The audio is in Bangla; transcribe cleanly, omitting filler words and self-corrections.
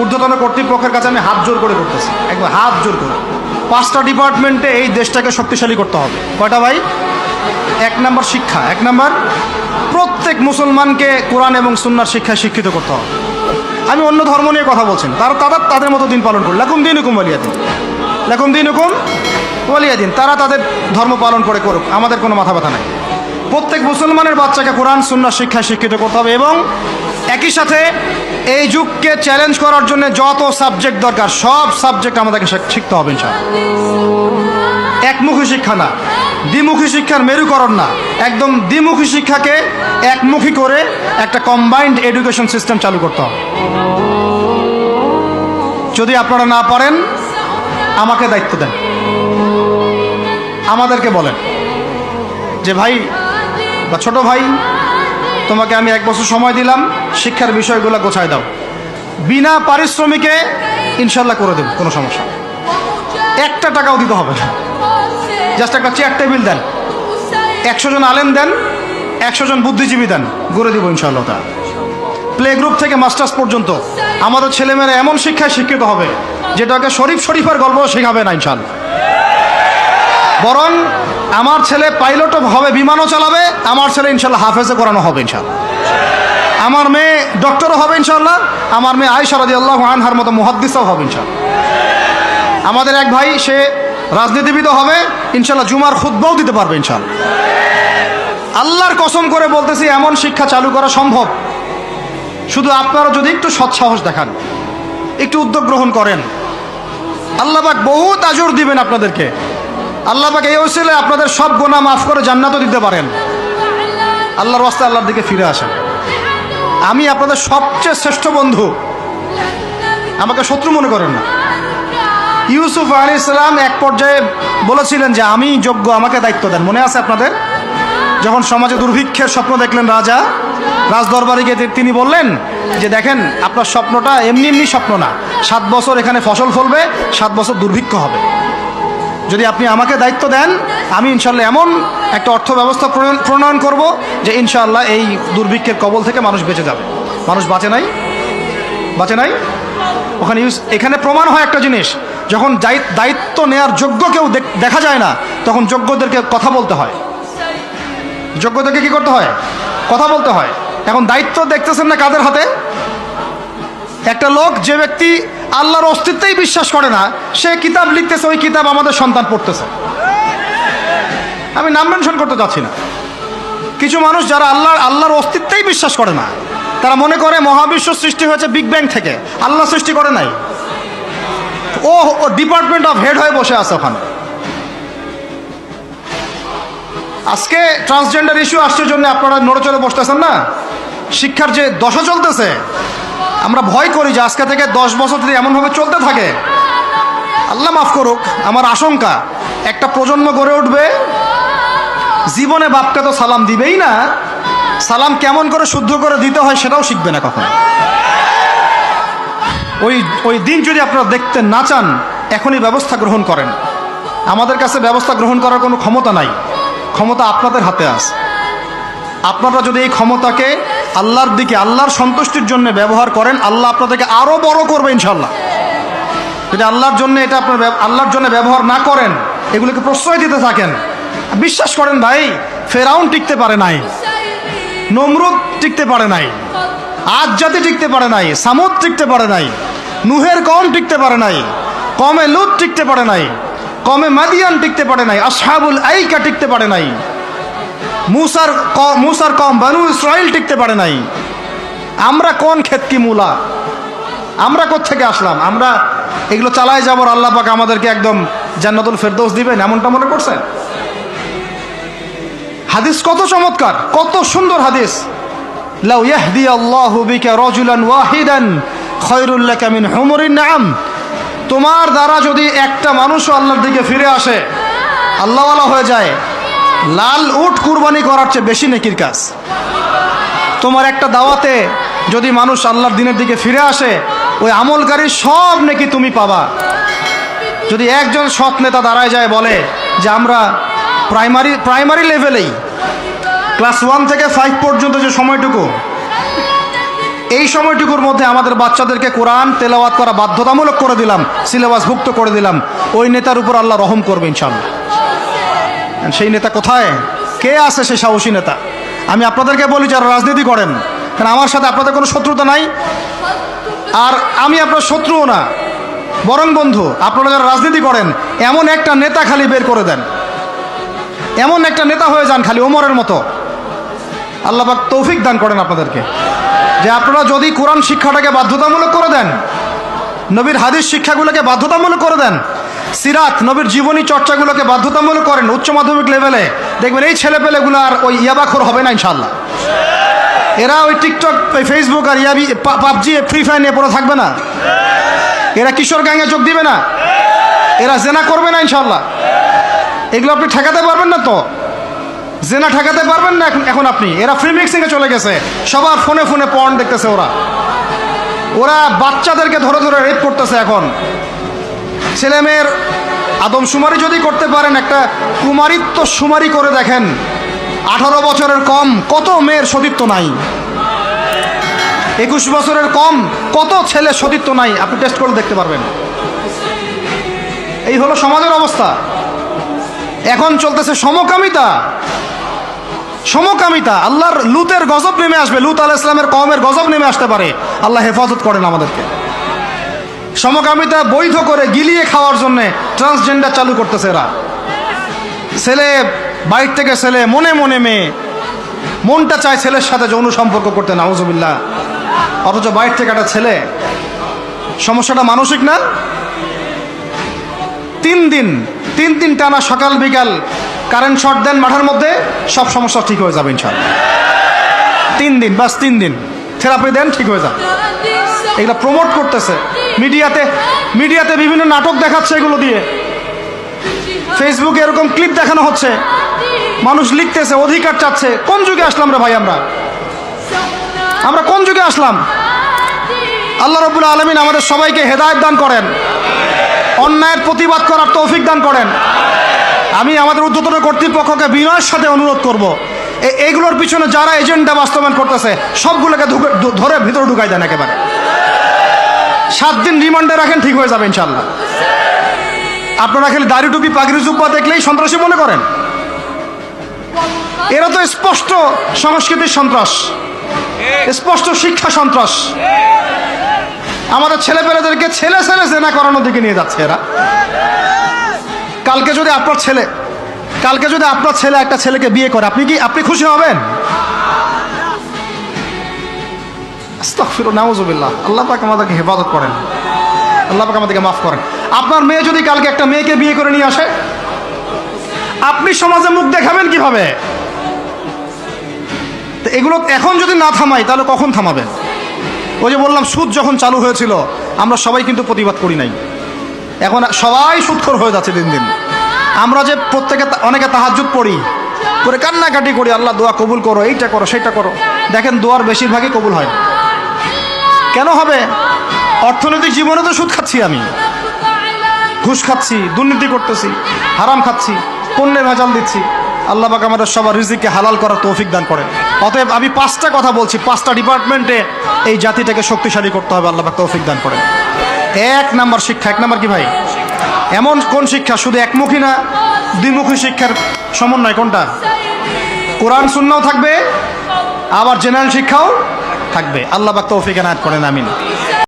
ঊর্ধ্বতন কর্তৃপক্ষের কাছে আমি হাত জোর করে করতেছি, একবার হাত জোর করে। 5টা ডিপার্টমেন্টে এই দেশটাকে শক্তিশালী করতে হবে। কয়টা ভাই? 1 নম্বর শিক্ষা, 1 নম্বর প্রত্যেক মুসলমানকে কোরআন এবং সুন্নাহর শিক্ষায় শিক্ষিত করতে হবে। আমি অন্য ধর্ম নিয়ে কথা বলছি না, তাদের মতো দিন পালন করুন। লাকুম দীনুকুম ওয়ালিয়া দিন, লাকুম দীনুকুম ওয়ালিয়া দিন। তারা তাদের ধর্ম পালন করে করুক, আমাদের কোনো মাথা ব্যথা নাই। প্রত্যেক মুসলমানের বাচ্চাকে কোরআন সুন্নাহর শিক্ষায় শিক্ষিত করতে হবে এবং একই সাথে এই যুগকে চ্যালেঞ্জ করার জন্য যত সাবজেক্ট দরকার সব সাবজেক্ট আমাদেরকে শিখতে হবে ইনশাআল্লাহ। একমুখী শিক্ষা না, দ্বিমুখী শিক্ষার মেরুকরণ না, একদম দ্বিমুখী শিক্ষাকে একমুখী করে একটা কম্বাইন্ড এডুকেশন সিস্টেম চালু করতে হবে। যদি আপনারা না পারেন আমাকে দায়িত্ব দেন, আমাদেরকে বলেন যে ভাই বা ছোট ভাই, তোমাকে আমি 1 বছর সময় দিলাম, শিক্ষার বিষয়গুলো গোছায় দাও। বিনা পারিশ্রমিকে ইনশাল্লাহ করে দেব, কোনো সমস্যা। 1 টাকাও দিতে হবে না, জাস্ট একটা চেয়ার টেবিল দেন, 100 জন আলেম দেন, 100 জন বুদ্ধিজীবী দেন, গড়ে দিব ইনশাআল্লাহ। তা প্লে গ্রুপ থেকে মাস্টার্স পর্যন্ত আমাদের ছেলেমেয়েরা এমন শিক্ষায় শিক্ষিত হবে যেটাকে শরীফের গল্প শেখাবে না ইনশাআল্লাহ। বরং আমার ছেলে পাইলটও হবে, বিমানও চালাবে, আমার ছেলে ইনশাআল্লাহ হাফেজে করানো হবে ইনশাআল্লাহ। আমার মেয়ে ডক্টরও হবে ইনশাআল্লাহ, আমার মেয়ে আয়েশা রাদিয়াল্লাহু আনহার মতো মুহাদ্দিসও হবে ইনশাআল্লাহ। আমাদের এক ভাই সে রাজনীতিবিদও হবে ইনশাআল্লাহ, জুমার খুতবাও দিতে পারবে ইনশাআল্লাহ। আল্লাহর কসম করে বলতেছি, এমন শিক্ষা চালু করা সম্ভব। শুধু আপনারা যদি একটু সৎসাহস দেখান, একটু উদ্যোগ গ্রহণ করেন, আল্লাহ পাক বহুত আজর দিবেন আপনাদেরকে। আল্লাহ পাক এই ওসিলায় আপনাদের সব গুনাহ মাফ করে জান্নাতও দিতে পারেন। আল্লাহর রাস্তায় আল্লাহর দিকে ফিরে আসেন। আমি আপনাদের সবচেয়ে শ্রেষ্ঠ বন্ধু, আমাকে শত্রু মনে করেন না। ইউসুফ আলাইহিস সালাম এক পর্যায়ে বলেছিলেন যে আমি যোগ্য, আমাকে দায়িত্ব দেন। মনে আছে আপনাদের? যখন সমাজে দুর্ভিক্ষের স্বপ্ন দেখলেন রাজা, রাজদরবারে গিয়ে তিনি বললেন যে দেখেন, আপনার স্বপ্নটা এমনি এমনি স্বপ্ন না, 7 বছর এখানে ফসল ফলবে, 7 বছর দুর্ভিক্ষ হবে। যদি আপনি আমাকে দায়িত্ব দেন, আমি ইনশাআল্লাহ এমন একটা অর্থ ব্যবস্থা প্রণয়ন করব যে ইনশাআল্লাহ এই দুর্ভিক্ষের কবল থেকে মানুষ বেঁচে যাবে। মানুষ বাঁচে নাই। ওখানে এখানে প্রমাণ হয় একটা জিনিস, যখন দায়িত্ব নেয়ার যোগ্য কেউ দেখা যায় না, তখন যোগ্যদেরকে কথা বলতে হয়। যোগ্যদেরকে কি করতে হয়? কথা বলতে হয়। এখন দায়িত্ব দেখতেছেন না কাদের হাতে? একটা লোক, যে ব্যক্তি আল্লাহর অস্তিত্বেই বিশ্বাস করে না, সে কিতাব লিখতেছে, ওই কিতাব আমাদের সন্তান পড়তেছে। আমি নাম মেনশন করতে যাচ্ছি না। কিছু মানুষ যারা আল্লাহর অস্তিত্বেই বিশ্বাস করে না, তারা মনে করে মহাবিশ্ব সৃষ্টি হয়েছে বিগ ব্যাং থেকে, আল্লাহ সৃষ্টি করে নাই। ও ডিপার্টমেন্ট অফ হেড হয়ে বসে আছে ওখানে। আজকে ট্রান্সজেন্ডার ইস্যু আসছে জন্য আপনারা নড়েচড়ে বসতেছেন না। শিক্ষার যে দশা চলতেছে, আমরা ভয় করি যে আজকে থেকে 10 বছর যদি এমনভাবে চলতে থাকে, আল্লাহ মাফ করুক, আমার আশঙ্কা একটা প্রজন্ম গড়ে উঠবে, জীবনে বাপকে তো সালাম দিবেই না, সালাম কেমন করে শুদ্ধ করে দিতে হয় সেটাও শিখবে না কখনো। ওই দিন যদি আপনারা দেখতে না চান, এখনই ব্যবস্থা গ্রহণ করেন। আমাদের কাছে ব্যবস্থা গ্রহণ করার কোনো ক্ষমতা নাই, ক্ষমতা আপনাদের হাতে আছে। আপনারা যদি এই ক্ষমতাকে আল্লাহর দিকে, আল্লাহর সন্তুষ্টির জন্য ব্যবহার করেন, আল্লাহ আপনাদেরকে আরো বড় করবে ইনশাআল্লাহ। যদি আল্লাহর জন্য এটা আপনার আল্লাহর জন্য ব্যবহার না করেন, এগুলোকে প্রশ্রয় দিতে থাকেন, বিশ্বাস করেন ভাই, ফেরাউন টিকতে পারে নাই, নমরুদ টিকতে পারে নাই, আদ জাতি টিকতে পারে নাই, সামুদ টিকতে পারে নাই, নুহের কওম টিকতে পারে নাই, কমে লুত টিকতে পারে নাই, কমে মাদিয়ান টিকতে পারে নাই, আসহাবুল আইকা টিকতে পারে নাই, মুসার কম বানু ইসরাইল টিকতে পারে নাই। আমরা কোন ক্ষেত কি মূলা? আমরা কোত্থেকে আসলাম? আমরা এগুলো চালায় যাবার আল্লাহ পাক আমাদেরকে একদম জান্নাতুল ফেরদৌস দিবেন এমনটা মনে করছেন? হাদিস কত চমৎকার, কত সুন্দর হাদিস। লাউ ইয়াহদি আল্লাহু বিকা রাজুলান ওয়াহিদান খায়রুল লাকা মিন হুমুরিন নাম। তোমার দ্বারা যদি একটা মানুষও আল্লাহর দিকে ফিরে আসে, আল্লাহওয়ালা হয়ে যায়, লাল উট কুরবানি করার চেয়ে বেশি নেকির কাজ। তোমার একটা দাওয়াতে যদি মানুষ আল্লাহর দিনের দিকে ফিরে আসে, ওই আমলকারী সব নেকি তুমি পাবা। যদি একজন সৎ নেতা দাঁড়ায় যায় বলে যে আমরা প্রাইমারি লেভেলেই ক্লাস 1 থেকে 5 পর্যন্ত যে সময়টুকু এই সময়টুকুর মধ্যে আমাদের বাচ্চাদেরকে কোরআন তেলাওয়াত করা বাধ্যতামূলক করে দিলাম, সিলেবাসভুক্ত করে দিলাম, ওই নেতার উপর আল্লাহ রহম করবে ইনশাআল্লাহ। সেই নেতা কোথায়, কে আছে সেই সাহসী নেতা? আমি আপনাদেরকে বলি যারা রাজনীতি করেন, কারণ আমার সাথে আপনাদের কোনো শত্রুতা নাই, আর আমি আপনার শত্রুও না, বরং বন্ধু। আপনারা যারা রাজনীতি করেন, এমন একটা নেতা খালি বের করে দেন, এমন একটা নেতা হয়ে যান খালি ওমরের মতো। আল্লাহ পাক তৌফিক দান করেন আপনাদেরকে, যে আপনারা যদি কোরআন শিক্ষাটাকে বাধ্যতামূলক করে দেন, নবীর হাদিস শিক্ষাগুলোকে বাধ্যতামূলক করে দেন, সিরাত নবীর জীবনী চর্চাগুলোকে বাধ্যতামূলক করেন উচ্চ মাধ্যমিক লেভেলে, দেখবেন এই ছেলেপেলেগুলো আর ওই ইয়াবাখোর হবে না ইনশাআল্লাহ। এরা ওই টিকটক, ফেসবুক আর পাবজি, ফ্রি ফায়ার নিয়ে পড়ে থাকবে না। এরা কিশোর গ্যাংয়ে যোগ দিবে না, এরা জেনা করবে না ইনশাআল্লাহ। এগুলো আপনি ঠেকাতে পারবেন না তো, জেনা ঠেকাতে পারবেন না এখন আপনি। এরা ফ্রি মিক্সিংয়ে চলে গেছে, সবার ফোনে ফোনে পর্ন দেখতেছে। ওরা বাচ্চাদেরকে ধরে ধরে রেপ করতেছে। এখন ছেলে মেয়ের আদমশুমারি যদি করতে পারেন, একটা কুমারিত্ব শুমারি করে দেখেন, 18 বছরের কম কত মেয়ের সতীত্ব নাই, 21 বছরের কম কত ছেলে সতীত্ব নাই, আপনি টেস্ট করে দেখতে পারবেন। এই হলো সমাজের অবস্থা। এখন চলতেছে সমকামিতা, সমকামিতা। আল্লাহর লুতের গজব নেমে আসবে, লুত আলাইহিস সালামের কওমের গজব নেমে আসতে পারে। আল্লাহ হেফাজত করেন আমাদেরকে। সমকামিতা বৈধ করে গিলিয়ে খাওয়ার জন্য ট্রান্সজেন্ডার চালু করতেছে এরা। ছেলে বাইর থেকে ছেলে, মনে মনে মেয়ে, মনটা চায় ছেলের সাথে যৌন সম্পর্ক করতে, নাউজুবিল্লাহ। অথচ বাইর থেকে একটা ছেলে। সমস্যাটা মানসিক না? 3 দিন টানা সকাল বিকাল কারেন্ট শর্ট দেন মাঠের মধ্যে, সব সমস্যা ঠিক হয়ে যাবে ইনশাআল্লাহ। 3 দিন, বাস 3 দিন থেরাপি দেন, ঠিক হয়ে যাবে। এগুলো প্রমোট করতেছে মিডিয়াতে বিভিন্ন নাটক দেখাচ্ছে, এগুলো দিয়ে ফেসবুকে এরকম ক্লিপ দেখানো হচ্ছে, মানুষ লিখতেছে, অধিকার চাচ্ছে। কোন যুগে আসলাম রে ভাই? আমরা কোন যুগে আসলাম? আল্লাহ রাব্বুল আলামিন আমাদের সবাইকে হেদায়েত দান করেন, অন্যায়ের প্রতিবাদ করার তৌফিক দান করেন। আমি আমাদের ঊর্ধ্বতন কর্তৃপক্ষকে বিনয়ের সাথে অনুরোধ করব, এইগুলোর পিছনে যারা এজেন্ডা বাস্তবায়ন করতেছে সবগুলোকে ধরে ভিতরে ঢুকাই দেন একেবারে। 7 দিন রিমান্ডে রাখেন, ঠিক হয়ে যাবে ইনশাআল্লাহ। আপনারা খালি দাড়ি টুপি পাগড়ি জুব্বা দেখলেই সন্ত্রাসী মনে করেন? এরা তো স্পষ্ট সংস্কৃতির সন্ত্রাস, স্পষ্ট শিক্ষা সন্ত্রাস। আমাদের ছেলেপেলেদেরকে ছেলে জেনা করানোর দিকে নিয়ে যাচ্ছে এরা। কালকে যদি আপনার ছেলে একটা ছেলেকে বিয়ে করে, আপনি খুশি হবেন? আস্তাগফিরুল্লাহ, নাউজুবিল্লাহ। আল্লাহ পাক আমাদেরকে হেফাজত করেন, আল্লাহ পাক আমাদেরকে মাফ করেন। আপনার মেয়ে যদি কালকে একটা মেয়েকে বিয়ে করে নিয়ে আসে, আপনি সমাজে মুখ দেখাবেন কিভাবে? তো এগুলো এখন যদি না থামাই, তাহলে কখন থামাবেন? ওই যে বললাম, সুদ যখন চালু হয়েছিল আমরা সবাই কিন্তু প্রতিবাদ করি নাই। এখন সবাই সুদখোর হয়ে যাচ্ছে দিন দিন। আমরা যে অনেকে তাহাজ্জুদ পড়ি, করে কান্নাকাটি করি, আল্লাহ দোয়া কবুল করো, এইটা করো সেইটা করো। দেখেন দোয়ার বেশিরভাগই কবুল হয়। কেন হবে? অর্থনৈতিক জীবনে তো সুদ খাচ্ছি, আমি ঘুষ খাচ্ছি, দুর্নীতি করতেছি, হারাম খাচ্ছি, পণ্যে ভেজাল দিচ্ছি। আল্লাহ পাক আমাদের সবার রিজিককে হালাল করার তৌফিক দান করেন। অতএব আমি 5টা কথা বলছি, 5টা ডিপার্টমেন্টে এই জাতিটাকে শক্তিশালী করতে হবে। আল্লাহ পাক তৌফিক দান করেন। 1 নাম্বার শিক্ষা। 1 নাম্বার কি ভাই? এমন কোন শিক্ষা? শুধু একমুখী না, দ্বিমুখী শিক্ষার সমন্বয়। কোনটা? কোরআন সুন্নাহও থাকবে, আবার জেনারেল শিক্ষাও থাকবে। আল্লাহ পাক তৌফিক এনায়েত করেন, আমিন।